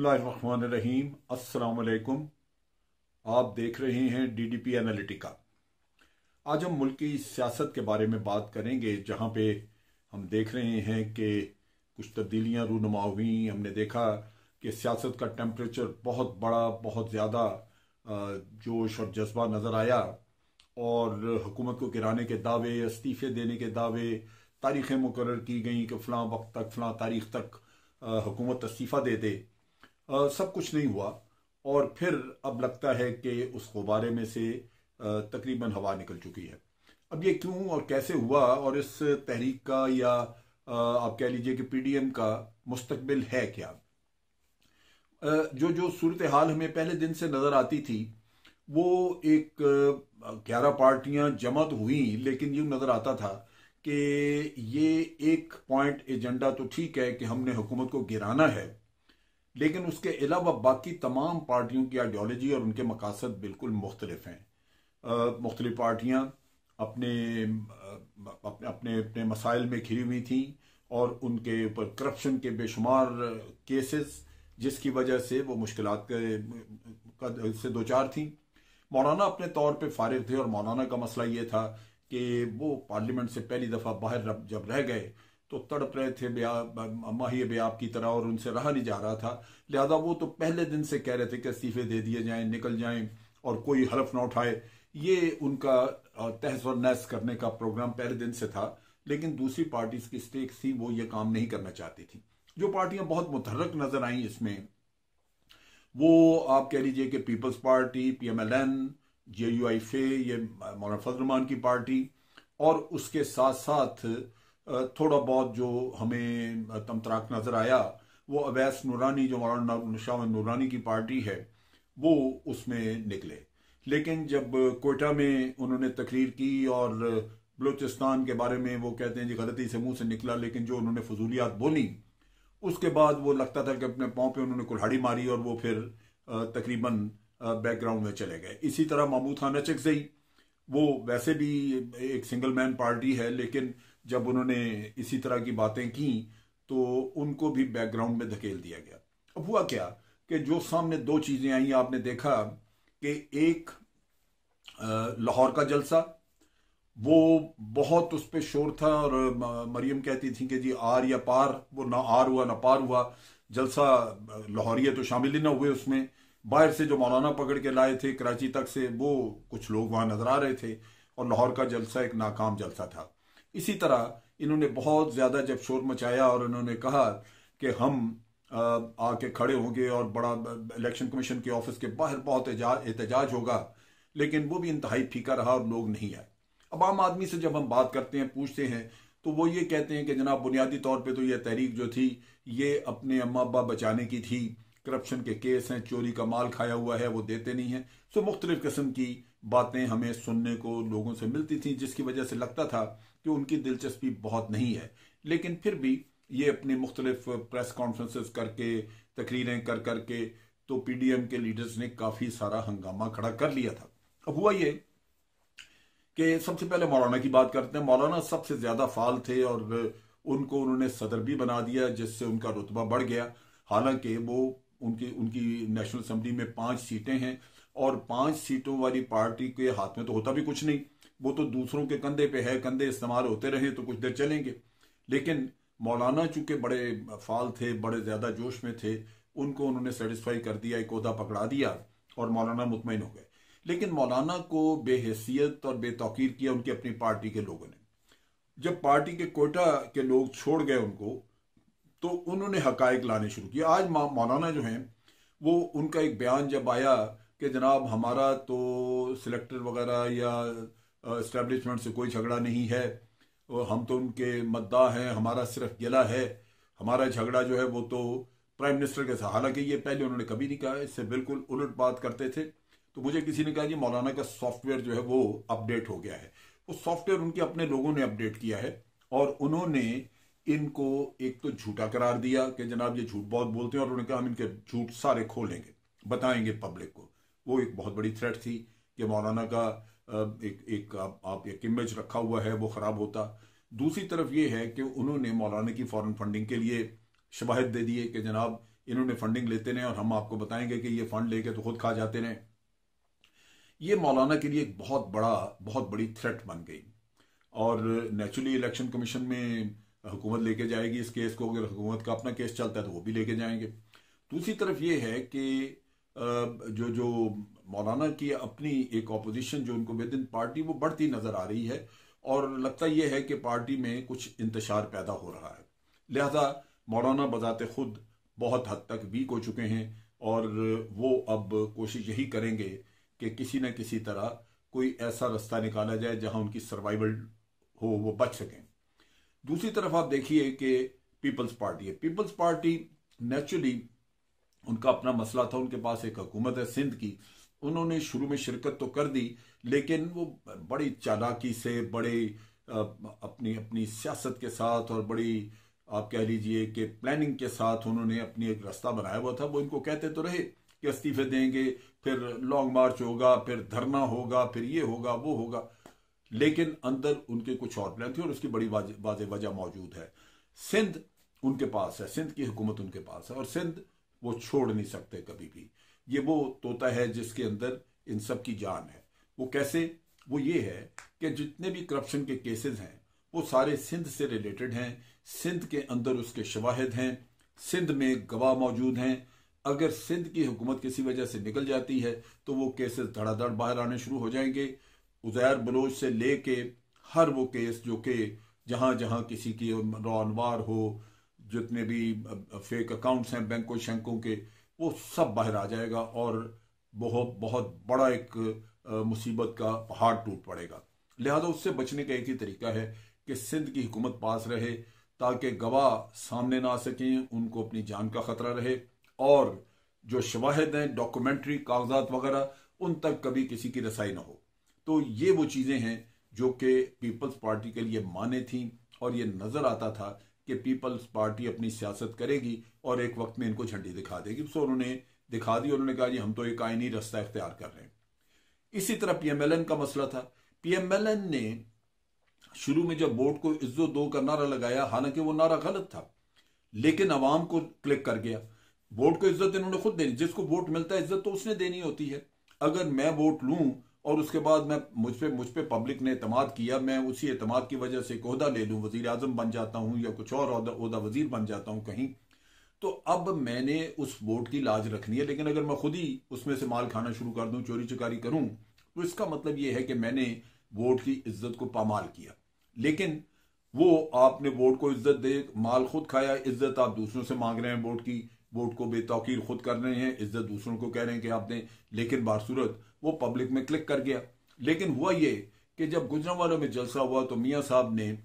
बिस्मिल्लाहिर्रहमानिर्रहीम। अस्सलाम वालेकुम। आप देख रहे हैं डीडीपी एनालिटिका। आज हम मुल्क की सियासत के बारे में बात करेंगे, जहां पे हम देख रहे हैं कि कुछ तब्दीलियां रूनुमा हुई। हमने देखा कि सियासत का टेम्परेचर बहुत बड़ा, बहुत ज़्यादा जोश और जज्बा नज़र आया और हुकूमत को गिराने के दावे, इस्तीफ़े देने के दावे, तारीखें मुकर्रर की गई कि फ़लाँ वक्त तक, फ़लाँ तारीख तक हुकूमत इस्तीफ़ा दे दे। सब कुछ नहीं हुआ और फिर अब लगता है कि उस गुब्बारे में से तकरीबन हवा निकल चुकी है। अब ये क्यों और कैसे हुआ और इस तहरीक का या आप कह लीजिए कि पीडीएम का मुस्तकबिल है क्या? जो जो सूरत हाल हमें पहले दिन से नज़र आती थी वो एक 11 पार्टियां जमा तो हुई, लेकिन यूं नज़र आता था कि ये एक पॉइंट एजेंडा तो ठीक है कि हमने हुकूमत को गिराना है, लेकिन उसके अलावा बाकी तमाम पार्टियों की आइडियोलॉजी और उनके मकासद बिल्कुल मुख्तलिफ हैं। मुख्तलिफ पार्टियां अपने अपने अपने अपने मसाइल में घिरी हुई थी और उनके ऊपर करप्शन के बेशुमार केसेस, जिसकी वजह से वो मुश्किलात से दो चार थी। मौलाना अपने तौर पे फारिग थे और मौलाना का मसला ये था कि वो पार्लियामेंट से पहली दफ़ा बाहर जब रह गए तो तड़प रहे थे माही बेआब की तरह और उनसे रहा नहीं जा रहा था। लिहाजा वो तो पहले दिन से कह रहे थे कि इस्तीफे दे दिए जाएं, निकल जाएं और कोई हलफ ना उठाए। ये उनका तहस और नहस करने का प्रोग्राम पहले दिन से था, लेकिन दूसरी पार्टीज की स्टेक थी, वो ये काम नहीं करना चाहती थी। जो पार्टियां बहुत मुतहर्रिक नजर आई इसमें, वो आप कह लीजिए कि पीपल्स पार्टी, पीएमएलएन, जेयूआईफे, ये मौलाना फजल रहमान की पार्टी, और उसके साथ साथ थोड़ा बहुत जो हमें तमतराक नजर आया वो अवैस नूरानी, जो मौलाना शाह नूरानी की पार्टी है, वो उसमें निकले। लेकिन जब कोयटा में उन्होंने तकरीर की और बलूचिस्तान के बारे में वो कहते हैं जी गलती से मुंह से निकला, लेकिन जो उन्होंने फजूलियात बोली उसके बाद वो लगता था कि अपने पाँव पे उन्होंने कुल्हाड़ी मारी और वो फिर तकरीबन बैकग्राउंड में चले गए। इसी तरह महमूद खान अचकज़ई, वो वैसे भी एक सिंगल मैन पार्टी है, लेकिन जब उन्होंने इसी तरह की बातें की तो उनको भी बैकग्राउंड में धकेल दिया गया। अब हुआ क्या कि जो सामने दो चीजें आई, आपने देखा कि एक लाहौर का जलसा, वो बहुत उस पर शोर था और मरियम कहती थी कि जी आर या पार, वो ना आर हुआ ना पार हुआ। जलसा लाहौरिया तो शामिल ही ना हुए उसमें। बाहर से जो मौलाना पकड़ के लाए थे कराची तक से, वो कुछ लोग वहां नजर आ रहे थे और लाहौर का जलसा एक नाकाम जलसा था। इसी तरह इन्होंने बहुत ज्यादा जब शोर मचाया और इन्होंने कहा कि हम आके खड़े होंगे और बड़ा इलेक्शन कमीशन के ऑफिस के बाहर बहुत एहतजाज होगा, लेकिन वो भी इंतहाई फीका रहा और लोग नहीं आए। अब आम आदमी से जब हम बात करते हैं, पूछते हैं, तो वो ये कहते हैं कि जनाब बुनियादी तौर पे तो ये तहरीक जो थी ये अपने अम्मा अब्बा बचाने की थी, करप्शन के केस हैं, चोरी का माल खाया हुआ है, वो देते नहीं है। सो मुख्तलिफ किस्म की बातें हमें सुनने को लोगों से मिलती थी, जिसकी वजह से लगता था कि उनकी दिलचस्पी बहुत नहीं है। लेकिन फिर भी ये अपनी मुख्तलिफ प्रेस कॉन्फ्रेंसेस करके, तकरीरें कर करके, तो पीडीएम के लीडर्स ने काफी सारा हंगामा खड़ा कर लिया था। अब हुआ ये कि सबसे पहले मौलाना की बात करते हैं। मौलाना सबसे ज्यादा फाल थे और उनको उन्होंने सदर भी बना दिया, जिससे उनका रुतबा बढ़ गया। हालांकि वो उनकी उनकी नेशनल असेंबली में 5 सीटें हैं और 5 सीटों वाली पार्टी के हाथ में तो होता भी कुछ नहीं, वो तो दूसरों के कंधे पे है। कंधे इस्तेमाल होते रहे तो कुछ देर चलेंगे, लेकिन मौलाना चूंकि बड़े फाल थे, बड़े ज्यादा जोश में थे, उनको उन्होंने सेटिस्फाई कर दिया, एक ओहदा पकड़ा दिया और मौलाना मुतमईन हो गए। लेकिन मौलाना को बेहैसियत और बेतौकीर किया उनकी अपनी पार्टी के लोगों ने। जब पार्टी के कोटा के लोग छोड़ गए उनको, तो उन्होंने हकायक लाने शुरू किया। आज मौलाना जो हैं, वो उनका एक बयान जब आया कि जनाब हमारा तो सिलेक्टर वगैरह या एस्टेब्लिशमेंट से कोई झगड़ा नहीं है, हम तो उनके मद्दा हैं, हमारा सिर्फ गिला है, हमारा झगड़ा जो है वो तो प्राइम मिनिस्टर के साथ। हालांकि ये पहले उन्होंने कभी नहीं कहा, इससे बिल्कुल उलट बात करते थे। तो मुझे किसी ने कहा जी मौलाना का सॉफ्टवेयर जो है वो अपडेट हो गया है। वो सॉफ्टवेयर उनके अपने लोगों ने अपडेट किया है और उन्होंने इनको एक तो झूठा करार दिया कि जनाब ये झूठ बहुत बोलते हैं, और उन्होंने कहा हम इनके झूठ सारे खोलेंगे, बताएंगे पब्लिक को। वो एक बहुत बड़ी थ्रेट थी कि मौलाना का आप एक इमेज रखा हुआ है वो खराब होता। दूसरी तरफ ये है कि उन्होंने मौलाना की फॉरेन फंडिंग के लिए शवाहिद दे दिए कि जनाब इन्होंने फंडिंग लेते रहे और हम आपको बताएंगे कि ये फंड लेके तो खुद खा जाते रहे। ये मौलाना के लिए एक बहुत बड़ी थ्रेट बन गई और नेचुरली इलेक्शन कमीशन में हुकूमत लेके जाएगी इस केस को। अगर हुकूमत का अपना केस चलता है तो वो भी लेके जाएंगे। दूसरी तरफ ये है कि जो जो मौलाना की अपनी एक ऑपोजिशन जो उनको विद इन पार्टी वो बढ़ती नजर आ रही है और लगता यह है कि पार्टी में कुछ इंतशार पैदा हो रहा है। लिहाजा मौलाना बजाते खुद बहुत हद तक वीक हो चुके हैं और वो अब कोशिश यही करेंगे कि किसी न किसी तरह कोई ऐसा रास्ता निकाला जाए जहां उनकी सर्वाइवल हो, वो बच सकें। दूसरी तरफ आप देखिए कि पीपल्स पार्टी है। पीपल्स पार्टी नेचुरली उनका अपना मसला था। उनके पास एक हुकूमत है सिंध की, उन्होंने शुरू में शिरकत तो कर दी लेकिन वो बड़ी चालाकी से बड़े अपनी अपनी सियासत के साथ और बड़ी आप कह लीजिए कि प्लानिंग के साथ उन्होंने अपनी एक रास्ता बनाया हुआ था। वो इनको कहते तो रहे कि इस्तीफे देंगे, फिर लॉन्ग मार्च होगा, फिर धरना होगा, फिर ये होगा वो होगा, लेकिन अंदर उनके कुछ और प्लान थे और उसकी बड़ी वाज़ेह वजह मौजूद है। सिंध उनके पास है, सिंध की हुकूमत उनके पास है और सिंध वो छोड़ नहीं सकते कभी भी। ये वो तोता है जिसके अंदर इन सब की जान है। वो कैसे? वो ये है कि जितने भी करप्शन के केसेस हैं वो सारे सिंध से रिलेटेड हैं। सिंध के अंदर उसके शवाहिद हैं, सिंध में गवाह मौजूद हैं। अगर सिंध की हुकूमत किसी वजह से निकल जाती है तो वो केसेस धड़ाधड़ बाहर आने शुरू हो जाएंगे। उज़ैर बलोच से लेके हर वो केस जो कि जहां जहां किसी की रॉनवार हो, जितने भी फेक अकाउंट्स हैं बैंकों शंकों के, वो सब बाहर आ जाएगा और बहुत बहुत बड़ा एक मुसीबत का पहाड़ टूट पड़ेगा। लिहाजा उससे बचने का एक ही तरीका है कि सिंध की हुकूमत पास रहे ताकि गवाह सामने ना आ सकें, उनको अपनी जान का खतरा रहे और जो शवाहिद हैं, डॉक्यूमेंट्री कागजात वगैरह, उन तक कभी किसी की रसाई ना हो। तो ये वो चीजें हैं जो कि पीपल्स पार्टी के लिए माने थी और ये नजर आता था कि पीपल्स पार्टी अपनी सियासत करेगी और एक वक्त में इनको झंडी दिखा देगी। तो उन्होंने दिखा दी, उन्होंने कहा जी हम तो एक आईनी रास्ता इख्तियार कर रहे हैं। इसी तरह पीएमएलएन का मसला था। पीएमएलएन ने शुरू में जब वोट को इज्जत दो का नारा लगाया, हालांकि वो नारा गलत था लेकिन अवाम को क्लिक कर गया। वोट को इज्जत इन्होंने खुद देनी, जिसको वोट मिलता है इज्जत तो उसने देनी होती है। अगर मैं वोट लूं और उसके बाद मैं मुझ पे पब्लिक ने एतमाद किया, मैं उसी एतमाद की वजह से एक ओहदा ले लूं, वजीर आजम बन जाता हूं या कुछ और ओहदा वजीर बन जाता हूं कहीं, तो अब मैंने उस वोट की लाज रखनी है। लेकिन अगर मैं खुद ही उसमें से माल खाना शुरू कर दूं, चोरी चकारी करूं, तो इसका मतलब यह है कि मैंने वोट की इज्जत को पामाल किया। लेकिन वो आपने वोट को इज्जत दे, माल खुद खाया, इज्जत आप दूसरों से मांग रहे हैं वोट की, वोट को बेतौकीर खुद कर रहे हैं, इज्जत दूसरों को कह रहे हैं कि आप दें, लेकिन बासूरत वो पब्लिक में क्लिक कर गया। लेकिन हुआ ये कि जब गुजरांवाला में जलसा हुआ तो मियां साहब ने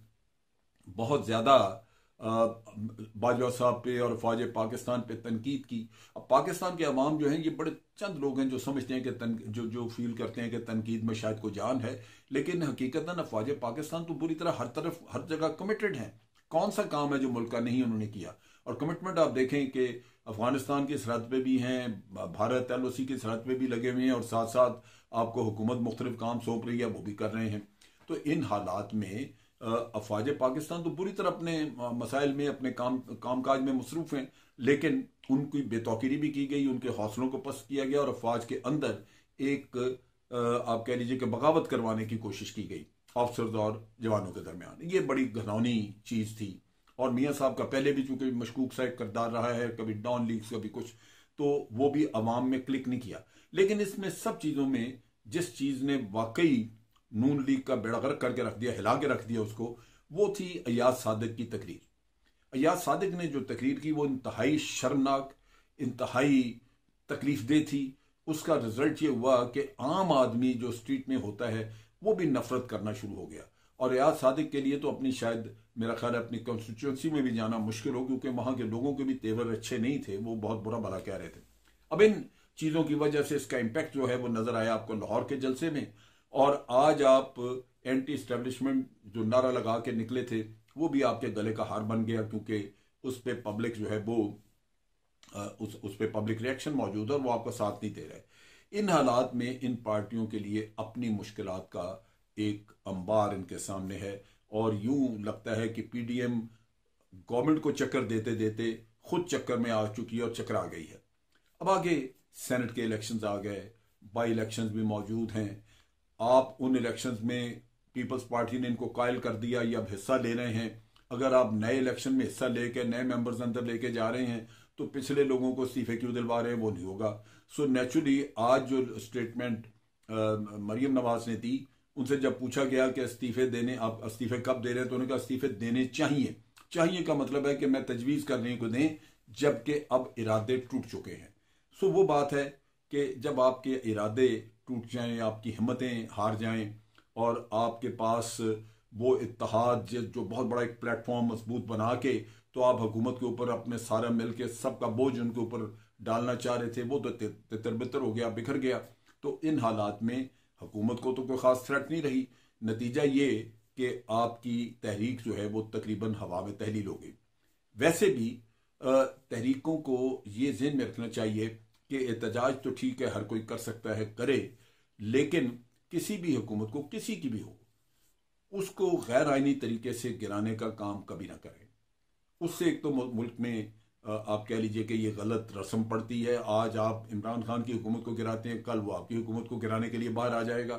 बहुत ज्यादा बाजवा साहब पे और फौज पाकिस्तान पे तनकीद की। अब पाकिस्तान के अवाम जो हैं ये बड़े चंद लोग हैं जो समझते हैं कि जो फील करते हैं कि तनकीद में शायद कोई जान है, लेकिन हकीकत ना फौज पाकिस्तान तो बुरी तरह हर तरफ हर जगह कमिटेड है। कौन सा काम है जो मुल्क का नहीं उन्होंने किया? और कमिटमेंट आप देखें कि अफगानिस्तान की सरहद पे भी हैं, भारत एलओसी की सरहद पे भी लगे हुए हैं और साथ साथ आपको हुकूमत मुख्तलिफ काम सौंप रही है, वो भी कर रहे हैं। तो इन हालात में अफवाज पाकिस्तान तो बुरी तरह अपने मसाइल में, अपने कामकाज में मसरूफ हैं, लेकिन उनकी बेतौकीरी भी की गई, उनके हौसलों को पस्त किया गया और अफवाज के अंदर एक आप कह लीजिए कि बगावत करवाने की कोशिश की गई ऑफिसर्स और जवानों के दरमियान। ये बड़ी घिनौनी चीज थी और मियां साहब का पहले भी चूंकि मशकूक सा एक किरदार रहा है, कभी डॉन लीग्स कभी कुछ, तो वो भी अवाम में क्लिक नहीं किया। लेकिन इसमें सब चीजों में जिस चीज ने वाकई नून लीग का बेड़ा गर्क करके रख दिया, हिला के रख दिया उसको, वो थी अयाज सादिक की तकरीर। अयाज सादिक ने जो तकरीर की वो इंतहाई शर्मनाक, इंतहाई तकलीफ दे थी। उसका रिजल्ट ये हुआ कि आम आदमी जो स्ट्रीट में होता है वो भी नफरत करना शुरू हो गया। और अयाज सादिक के लिए तो अपनी शायद मेरा ख्याल है अपनी कॉन्स्टिट्यूंसी में भी जाना मुश्किल हो, क्योंकि वहां के लोगों के भी तेवर अच्छे नहीं थे, वो बहुत बुरा भला कह रहे थे। अब इन चीजों की वजह से इसका इम्पैक्ट जो है वो नजर आया आपको लाहौर के जलसे में। और आज आप एंटी एस्टेब्लिशमेंट जो नारा लगा के निकले थे वो भी आपके गले का हार बन गया, क्योंकि उस पर पब्लिक जो है वो उस पर पब्लिक रिएक्शन मौजूद है और वो आपका साथ नहीं दे रहे। इन हालात में इन पार्टियों के लिए अपनी मुश्किलात का एक अंबार इनके सामने है और यूं लगता है कि पीडीएम गवर्नमेंट को चक्कर देते देते खुद चक्कर में आ चुकी है और चकरा गई है। अब आगे सेनेट के इलेक्शंस आ गए, बाई इलेक्शंस भी मौजूद हैं। आप उन इलेक्शंस में पीपल्स पार्टी ने इनको कायल कर दिया, ये अब हिस्सा ले रहे हैं। अगर आप नए इलेक्शन में हिस्सा लेके नए मेंबर्स अंदर लेके जा रहे हैं तो पिछले लोगों को इस्तीफे क्यों दिलवा रहे हैं, वो नहीं होगा। सो नेचुरली आज जो स्टेटमेंट मरियम नवाज ने दी, उनसे जब पूछा गया कि इस्तीफे देने, आप इस्तीफे कब दे रहे हैं, तो उन्होंने कहा इस्तीफे देने चाहिए। चाहिए का मतलब है कि मैं तजवीज़ करने को दें, जबकि अब इरादे टूट चुके हैं। सो वो बात है कि जब आपके इरादे टूट जाएं, आपकी हिम्मतें हार जाएं और आपके पास वो इत्तेहाद जो बहुत बड़ा एक प्लेटफॉर्म मजबूत बना के तो आप हुकूमत के ऊपर अपने सारा मिल के सबका बोझ उनके ऊपर डालना चाह रहे थे, वो तो तितर बितर हो गया, बिखर गया। तो इन हालात में हुकूमत को तो कोई खास थ्रेट नहीं रही। नतीजा ये कि आपकी तहरीक जो है वो तकरीबन हवा में तहलील हो गई। वैसे भी तहरीकों को ये ज़हन में रखना चाहिए कि एहतजाज तो ठीक है, हर कोई कर सकता है, करे, लेकिन किसी भी हुकूमत को, किसी की भी हो, उसको गैर आईनी तरीके से गिराने का काम कभी ना करें। उससे एक तो मुल्क में आप कह लीजिए कि ये गलत रस्म पड़ती है। आज आप इमरान खान की हुकूमत को गिराते हैं, कल वो आपकी हुकूमत को गिराने के लिए बाहर आ जाएगा।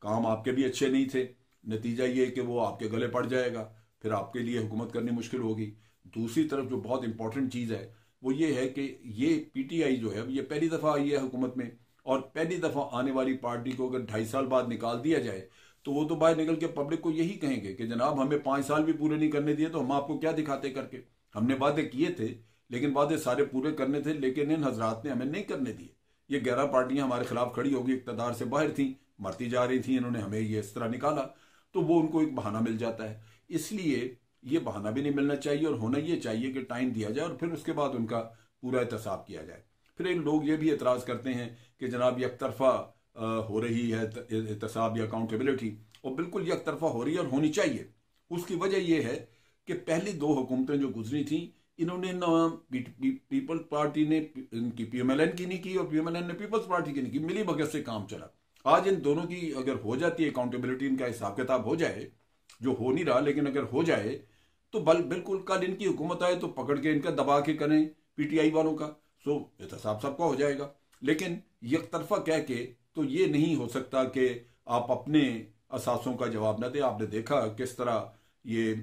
काम आपके भी अच्छे नहीं थे, नतीजा ये कि वो आपके गले पड़ जाएगा, फिर आपके लिए हुकूमत करनी मुश्किल होगी। दूसरी तरफ जो बहुत इंपॉर्टेंट चीज़ है वो ये है कि ये पीटीआई जो है ये पहली दफ़ा आई है हुकूमत में, और पहली दफ़ा आने वाली पार्टी को अगर 2.5 साल बाद निकाल दिया जाए तो वो तो बाहर निकल के पब्लिक को यही कहेंगे कि जनाब हमें 5 साल भी पूरे नहीं करने दिए तो हम आपको क्या दिखाते करके। हमने वादे किए थे, लेकिन वादे सारे पूरे करने थे, लेकिन इन हजरात ने हमें नहीं करने दिए। ये 11 पार्टियां हमारे खिलाफ खड़ी होगी, इक़्तिदार से बाहर थी, मरती जा रही थी, इन्होंने हमें ये इस तरह निकाला, तो वो उनको एक बहाना मिल जाता है। इसलिए ये बहाना भी नहीं मिलना चाहिए, और होना ये चाहिए कि टाइम दिया जाए और फिर उसके बाद उनका पूरा एहतसाब किया जाए। फिर इन लोग ये भी एतराज़ करते हैं कि जनाब एक तरफा हो रही है एहतसाब या अकाउंटेबिलिटी, और बिल्कुल एक तरफा हो रही है और होनी चाहिए। उसकी वजह यह है कि पहली 2 हुकूमतें जो गुजरी थी, इन्होंने ना पीपल्स पार्टी ने इनकी पीएमएलएन की नहीं की और पीएमएलएन ने पीपल्स पार्टी की नहीं की, मिली भगत से काम चला। आज इन दोनों की अगर हो जाती है अकाउंटेबिलिटी, इनका हिसाब किताब हो जाए, जो हो नहीं रहा लेकिन अगर हो जाए तो बिल्कुल कल इनकी हुकूमत आए तो पकड़ के इनका दबा के करें पीटीआई वालों का, सो एहतसाब सबका हो जाएगा। लेकिन एक तरफा कह के तो ये नहीं हो सकता कि आप अपने असासों का जवाब न दें। आपने देखा किस तरह ये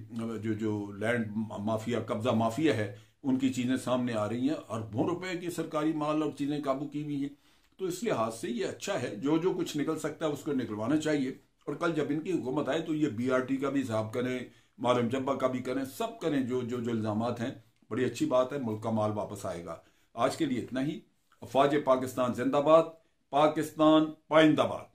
जो लैंड माफिया, कब्जा माफिया है, उनकी चीज़ें सामने आ रही हैं, अरबों रुपए की सरकारी माल और चीज़ें काबू की हुई हैं। तो इस लिहाज से ये अच्छा है, जो कुछ निकल सकता है उसको निकलवाना चाहिए। और कल जब इनकी हुकूमत आए तो ये बीआरटी का भी हिसाब करें, मालम जब्बा का भी करें, सब करें। जो इल्ज़ामात हैं, बड़ी अच्छी बात है, मुल्क का माल वापस आएगा। आज के लिए इतना ही। अफवाज पाकिस्तान जिंदाबाद, पाकिस्तान पाइंदाबाद।